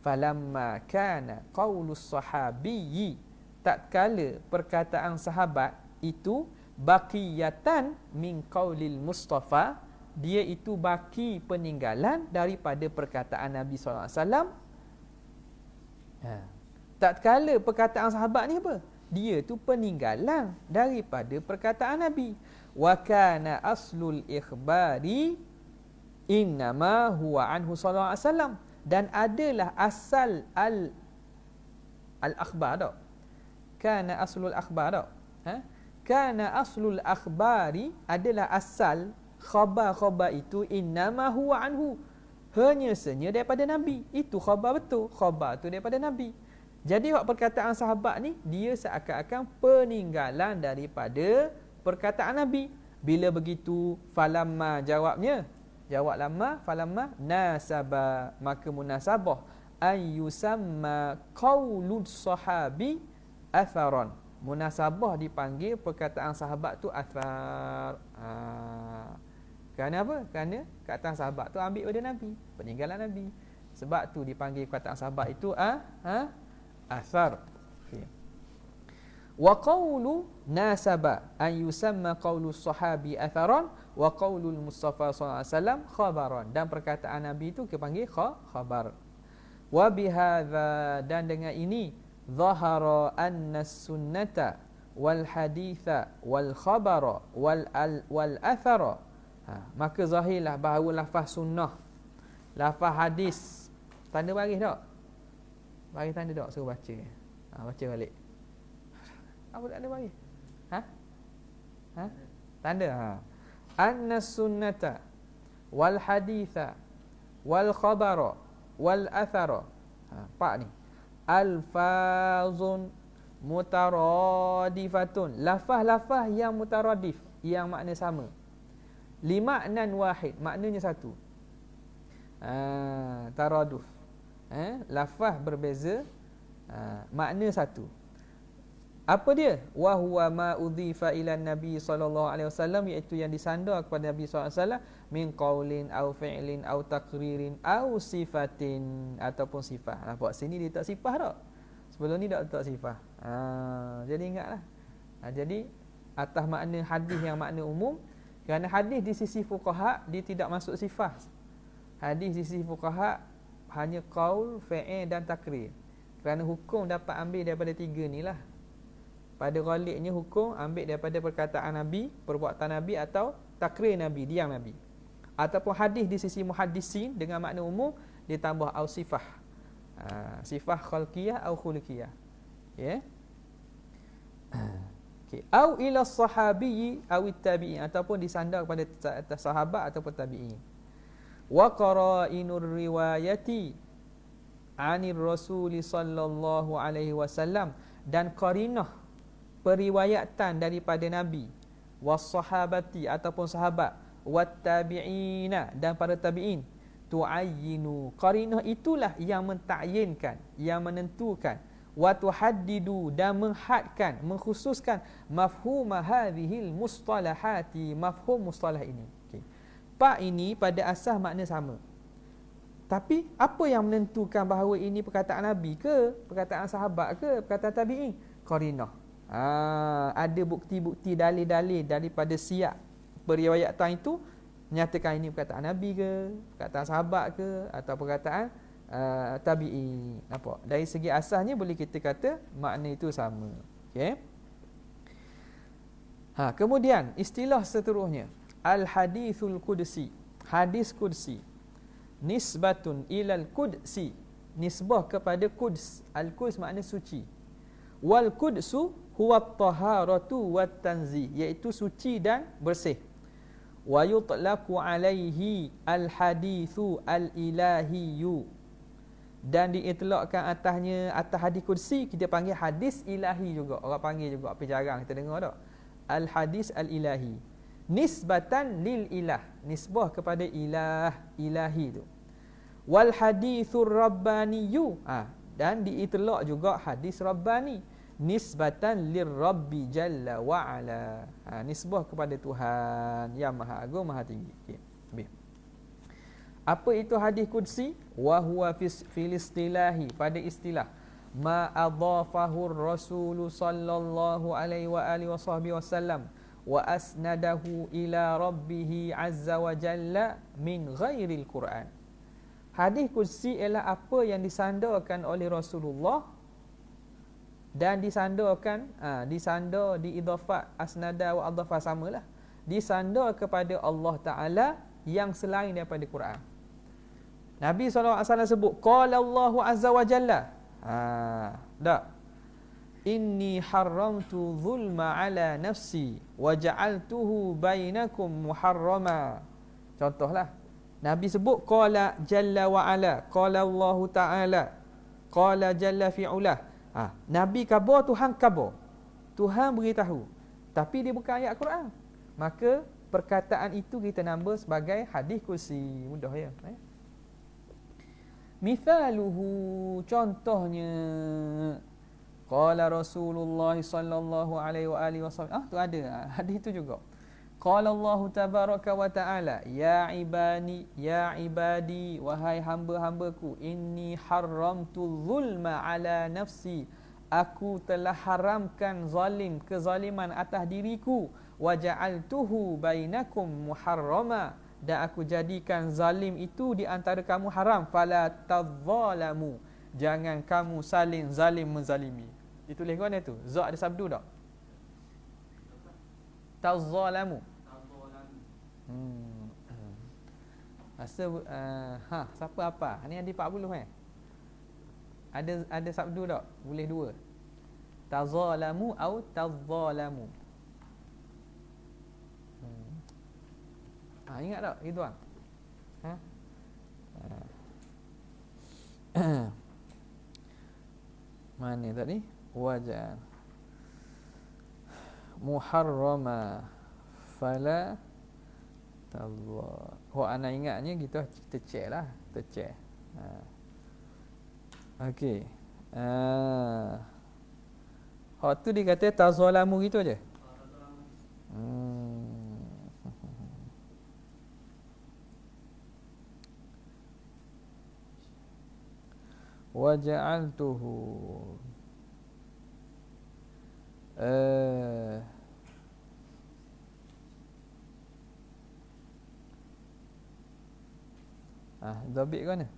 Falamma kana qaulus sahabiyyi, tatkala perkataan sahabat itu baqiyatan min qaulil Mustafa, dia itu baki peninggalan daripada perkataan Nabi SAW. Tatkala perkataan sahabat ni apa? Dia tu peninggalan daripada perkataan Nabi. Wa kana aslul ikhbari innama huwa anhu sallallahu alaihi wasallam. Dan adalah asal al-akhbar tak? Kana aslul akhbar tak? Kana aslul akhbari adalah asal khabar-khabar itu innama huwa anhu, hanya senya daripada Nabi. Itu khabar betul. Khabar tu daripada Nabi. Jadi waktu perkataan sahabat ni, dia seakan-akan peninggalan daripada perkataan Nabi. Bila begitu, falamma jawabnya. Jawab lama, falamma nasaba, maka munasabah ayyusamma qaulus sahabi atharan. Munasabah dipanggil perkataan sahabat tu athar. Kerana apa? Kerana perkataan sahabat tu ambil pada Nabi, peninggalan Nabi. Sebab tu dipanggil perkataan sahabat itu athar. Okay. Wa qawlu nasaba an yusamma qawlu sahabi atharan wa qawlu Mustafa sallallahu alaihi wasallam khabaran. Dan perkataan Nabi itu kita panggil khabar. Wa bihadza, dan dengan ini zahara anna sunnata wal haditha wal khabara wal athara. Maka zahirlah bahawa lafaz sunnah, lafaz hadis, tanda baris tak? Baris tanda tak? Suruh baca. Baca balik. Apa tak ada baris? Tanda. Anna sunnata wal haditha wal khabara wal athara. Pak ni. Alfazun mutaradifatun. Lafaz-lafaz yang mutaradif, yang makna sama. Limaknan wahid, maknanya satu. Taraduf. Lafaz berbeza, makna satu. Apa dia? Wa huwa ma udhifa ila Nabi sallallahu alaihi wasallam, iaitu yang disandar kepada Nabi sallallahu alaihi wasallam min qaulin au fi'lin au taqririn au sifatin, ataupun sifat. Nampak sini dia tak sifat tak? Sebelum ni tak sifat. Jadi ingatlah. Jadi atas makna hadis yang makna umum, kerana hadis di sisi fuqaha dia tidak masuk sifat. Hadis di sisi fuqaha hanya qaul, fi'il dan takrir. Kerana hukum dapat ambil daripada tiga ni lah. Pada ghaliknya hukum ambil daripada perkataan Nabi, perbuatan Nabi atau takrir Nabi, diam Nabi. Ataupun hadis di sisi muhaddisin dengan makna umum ditambah au sifah. Sifah khalqiyah atau khuluqiyah. Ya. Okey, au ila sahabi au tabi'in, ataupun disandar kepada sahabat ataupun tabi'in. Wa qara'inur riwayati 'anir rasul sallallahu alaihi wasallam, dan qarinah periwayatan daripada Nabi, was sahabati ataupun sahabat, wat tabi'ina dan para tabi'in, tu'ayyinu, qarinah itulah yang mentakyinkan, yang menentukan, wa tuhaddidu dan menghadkan, mengkhususkan mafhum hadhil mustalahati, mafhum mustalah ini. Okey. Pak ini pada asas makna sama. Tapi apa yang menentukan bahawa ini perkataan Nabi ke, perkataan sahabat ke, perkataan tabi'in? Qarinah. Ada bukti-bukti, dalil-dalil daripada siap periwayatan itu nyatakan ini perkataan Nabi ke, perkataan sahabat ke, atau perkataan tabi'i. Nampak? Dari segi asasnya boleh kita kata makna itu sama. Okey. Kemudian istilah seterusnya al-hadithul qudsi. Hadis qudsi. Nisbatun ilal qudsi. Nisbah kepada Quds. Al-Quds makna suci. Wal qudsu huwa at-taharatu wat tanzih, iaitu suci dan bersih. Wa yutlaqu alaihi al-hadithu al-ilahiyyu, dan diitlaqkan atasnya, atas hadis kursi kita panggil hadis ilahi juga. Orang panggil juga, apa jarang kita dengar tak? Al-hadis al-ilahi. Nisbatan lil ilah, nisbah kepada ilah, ilahi tu. Wal hadithur rabbaniyyu, dan diitlaq juga hadis rabbani. Nisbatan lirrabbi jalla wa ala, nisbah kepada Tuhan yang maha agung, maha tinggi. Okey. Apa itu hadis qudsi? Wa huwa fil istilahi, pada istilah, ma adhafahu ar-rasul sallallahu alaihi wa alihi wasallam wa asnadahu ila rabbih azza wa jalla min ghairil Quran. Hadis qudsi ialah apa yang disandarkan oleh Rasulullah dan disandarkan, disandar, diidhafat, asnada wa adhafa, samalah, disandar kepada Allah Ta'ala yang selain daripada Quran. Nabi SAW sebut qala Allahu azza wa jalla, tak, inni haramtu zulma ala nafsi wa ja'altuhu bainakum muharrama. Contohlah, Nabi sebut qala jalla wa ala, qala Allahu Ta'ala, qala jalla fi'ulah. Nabi khabar, Tuhan khabar, Tuhan beritahu, tapi dia bukan ayat Quran. Maka perkataan itu kita nama sebagai hadis kursi. Mudah ya. Mithaluhu, contohnya, qala Rasulullah sallallahu alaihi wasallam. Tu ada hadis itu juga. Qala Allah tabaraka wa ta'ala, ya ibadi, wahai hamba-hambaku, inni haramtu zulma ala nafsi, aku telah haramkan zalim, kezaliman atas diriku, wa ja'altuhu bainakum muharrama, dan aku jadikan zalim itu di antara kamu haram, fala tadzalamu, jangan kamu saling zalim menzalimi. Ditulis kat mana tu? Za ada sabdu tak? Tadzalamu. Rasa siapa apa? Ni ada 40 Ada sabdu tak? Boleh dua. Tazalamu atau tadzalamu. Ingat tak itu ah? Mana tadi? Wajah muharrama fala Allah. Anak ingatnya kita check lah, kita check. Okey. Tu dia kata tazalamu gitu aja. Wa ja'altuhu Dhabit kan ni?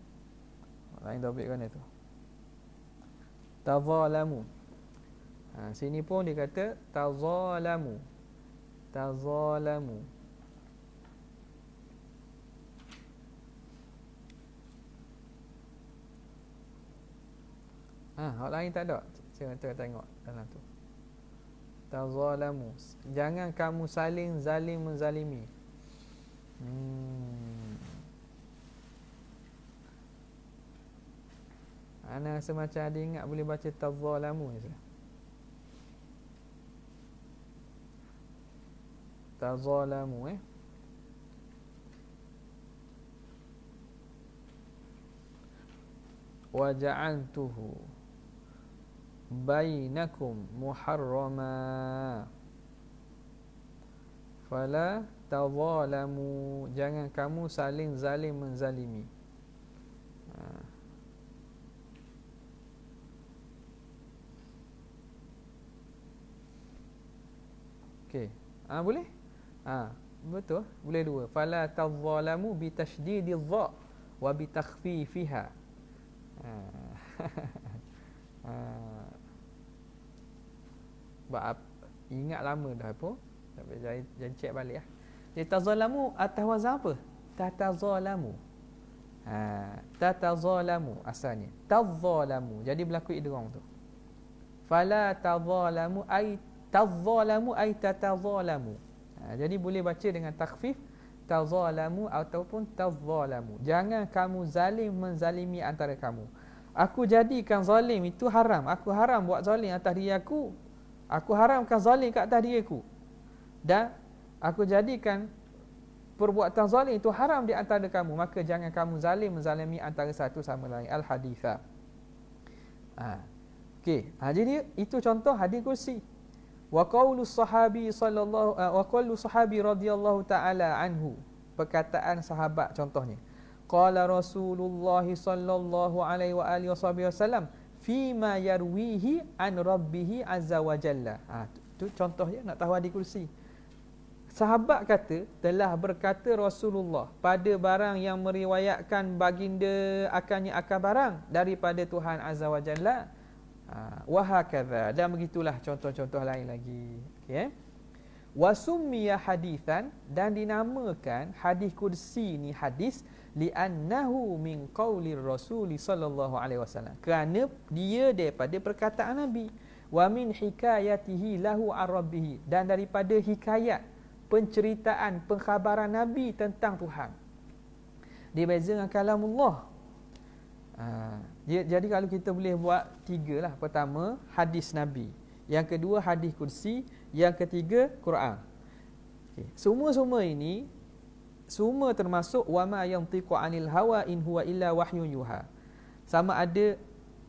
Lain dhabit kan tu? Tazalamu. Sini pun dia kata tazalamu. Tazalamu. Hak lain tak ada. Kita tengok dalam tu. Tazalamu. Jangan kamu saling zalim menzalimi. Ana rasa macam ada ingat boleh baca tazalamu je. Tazalamu wa ja'altuhu bainakum muharrama fala tazalamu. Jangan kamu saling zalim menzalimi. Okey. Boleh? Betul. Boleh dua. Fala tazalamu bi tasydididh dha wa bi takhfifiha. Ingat lama dah apa? Tapi jangan check balik lah. Jadi tazalamu atas wazan apa? Tatazalamu. Tatazalamu asalnya. Tazalamu. Jadi berlaku idgham tu. Fala tazalamu ay tazalamu ay tatazalamu. Jadi boleh baca dengan takhfif tazalamu ataupun tazalamu. Jangan kamu zalim menzalimi antara kamu. Aku jadikan zalim itu haram. Aku haram buat zalim atas diri aku. Aku haramkan zalim kat atas diri aku. Dan aku jadikan perbuatan zalim itu haram di antara kamu. Maka jangan kamu zalim menzalimi antara satu sama lain. Al-Haditha. Okey. Jadi itu contoh hadis kursi. Wa qaulu sahabi sallallahu wa qaulu sahabi radhiyallahu taala anhu. Perkataan sahabat contohnya. Qala Rasulullah sallallahu alaihi wa alihi wasallam fima yarwihi an rabbih azza wa jalla. Tu contohnya nak tahu hadis kursi. Sahabat kata telah berkata Rasulullah pada barang yang meriwayatkan baginda akannya akan barang daripada Tuhan azza wa jalla. Wa hakadha, dan begitulah contoh-contoh lain lagi. Okey. Wa summiya hadithan, dan dinamakan hadis kursi ni hadis li'annahu min qaulir Rasul sallallahu alaihi wasallam, kerana dia daripada perkataan Nabi. Wa min hikayatihi lahu ar-rabbih, dan daripada hikayat penceritaan pengkhabaran Nabi tentang Tuhan. Dia beza dengan kalamullah. Jadi kalau kita boleh buat tiga lah. Pertama hadis Nabi, yang kedua hadis kursi, yang ketiga Quran. Okay. Semua ini semua termasuk wama yantiqu anil hawa in huwa illa wahyun yuha. Sama ada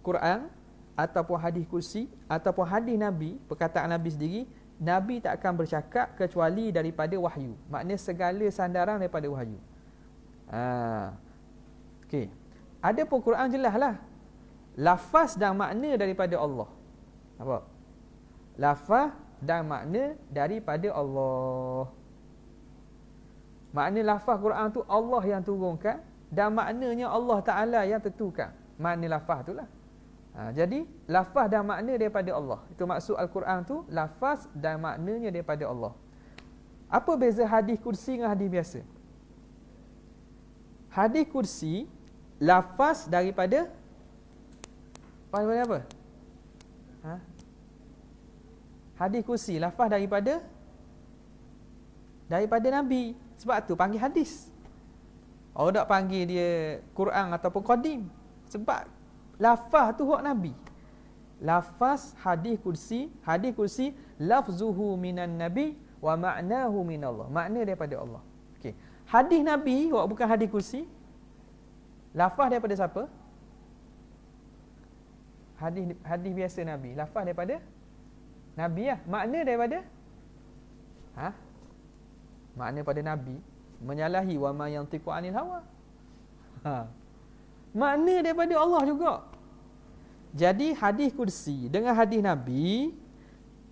Quran ataupun hadis kursi ataupun hadis Nabi, perkataan Nabi sendiri, Nabi tak akan bercakap kecuali daripada wahyu. Maknanya segala sandaran daripada wahyu. Okey. Ada pun Quran jelaslah. Lafaz dan makna daripada Allah. Nampak? Lafaz dan makna daripada Allah. Makna lafaz Quran tu Allah yang turunkan, dan maknanya Allah Ta'ala yang tentukan. Makna lafaz tu lah. Jadi lafaz dan makna daripada Allah. Itu maksud Al-Quran tu, lafaz dan maknanya daripada Allah. Apa beza hadis kursi dengan hadis biasa? Hadis kursi lafaz daripada apa? Hadis kursi lafaz daripada Nabi. Sebab tu panggil hadis. Orang tak panggil dia Quran ataupun qadim. Sebab lafaz tu hak Nabi. Lafaz hadis kursi lafzuhu minan nabi wa ma'nahu minallah. Makna daripada Allah. Okey. Hadis Nabi hak bukan hadis kursi. Lafaz daripada siapa? Hadis biasa Nabi. Lafaz daripada Nabi lah. Makna daripada makna pada Nabi menyalahi wa ma yantiqu anil hawa. Makna daripada Allah juga. Jadi hadis kursi dengan hadis Nabi,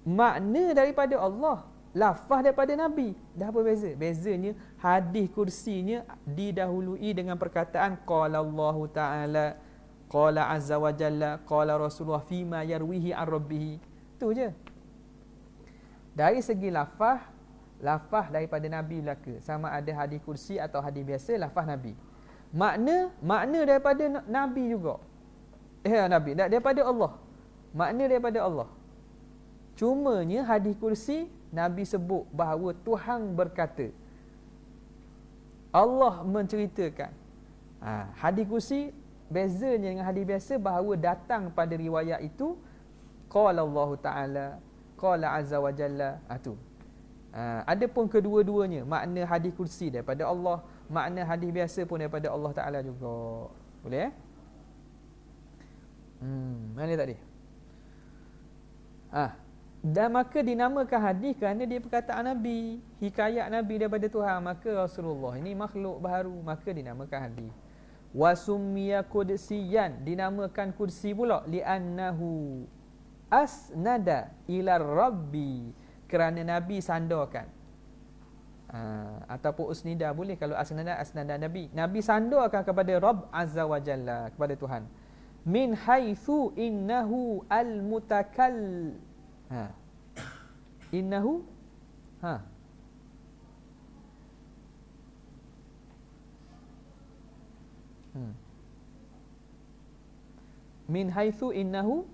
makna daripada Allah, lafaz daripada Nabi. Dah apa beza? Bezanya hadis kursinya didahului dengan perkataan qala Allah Ta'ala qala azza wa jalla, qala Rasulullah fima yarwihi an rabbih. Tu je. Dari segi lafaz daripada Nabi belaka, sama ada hadis kursi atau hadis biasa, lafaz Nabi. Makna daripada Nabi juga. Nabi daripada Allah. Makna daripada Allah. Cumanya hadis kursi Nabi sebut bahawa Tuhan berkata. Allah menceritakan. Hadis kursi bezanya dengan hadis biasa bahawa datang pada riwayat itu qala Allah Taala, qala azza wa jalla. Tu. Adapun kedua-duanya, makna hadis kursi daripada Allah, makna hadis biasa pun daripada Allah Taala juga. Boleh mana tadi? Dan maka dinamakan hadis kerana dia perkataan Nabi, hikayat Nabi daripada Tuhan. Maka Rasulullah ini makhluk baharu, maka dinamakan hadis. Wa summiya qudsiyan, dinamakan kursi pula li'annahu asnada ila rabbi, kerana Nabi sandarkan. Ataupun usnida boleh, kalau asnada Nabi. Nabi sandarkan kepada Rabb azza wa jalla, kepada Tuhan. Min haitsu innahu al-mutakall. Innahu min haitsu innahu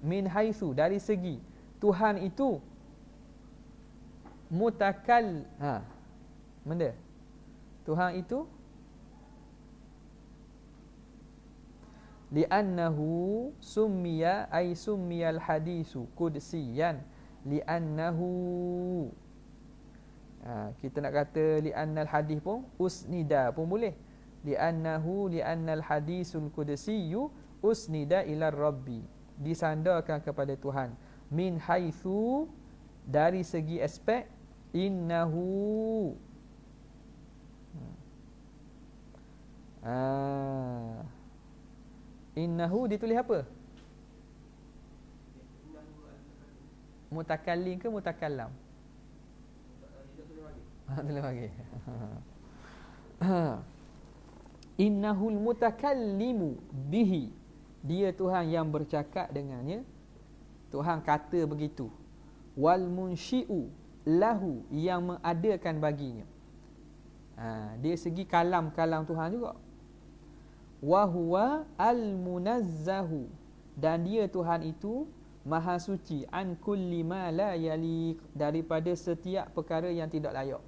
min haitsu, dari segi Tuhan itu mutakal benda Tuhan itu li'annahu summiya ay summiyal hadisu qudsiyan li'annahu kita nak kata li'annal hadis pun usnida pun boleh. Li'annal hadisul qudsiyu usnida ila rabbi, disandarkan kepada Tuhan. Min haitsu, dari segi aspek innahu innahu ditulis apa? Mutakallim ke mutakallam? Tulis lagi. Innahul mutakallimu bihi, dia Tuhan yang bercakap dengannya, Tuhan kata begitu. Wal munsyi'u lahu, yang mengadakan baginya. Dia segi kalam-kalam Tuhan juga. Wa huwa al-munazzahu, dan dia Tuhan itu maha suci, an kulli ma la yaliq, daripada setiap perkara yang tidak layak.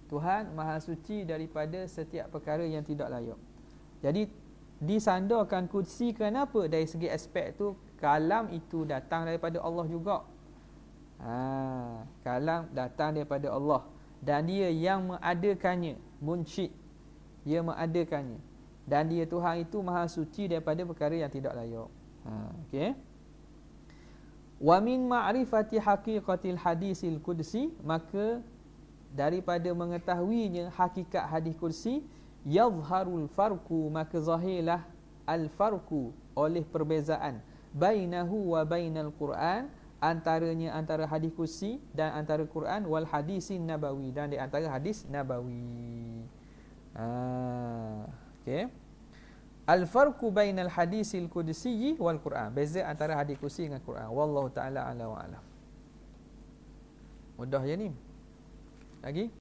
Tuhan maha suci daripada setiap perkara yang tidak layak. Jadi disandarkan kursi kenapa? Dari segi aspek tu, kalam itu datang daripada Allah juga. Kalam datang daripada Allah, dan dia yang mengadakannya, munsyid, dia mengadakannya. Dan dia Tuhan itu maha suci daripada perkara yang tidak layak. Okey. Wa min ma'rifati haqiqatil hadisil qudsi, maka daripada mengetahuinya hakikat hadis kursi, yazharul farqu, maka zahirlah al farqu, oleh perbezaan, bainahu wa bainal Quran, antaranya antara hadis kursi dan antara Quran, wal hadisin nabawi, dan di antara hadis nabawi. Okey. Al-farqu bainal hadisil qudsi wal Quran, beza antara hadis kursi dengan Quran. Wallahu taala ala wa alam. Mudah je ni. Lagi?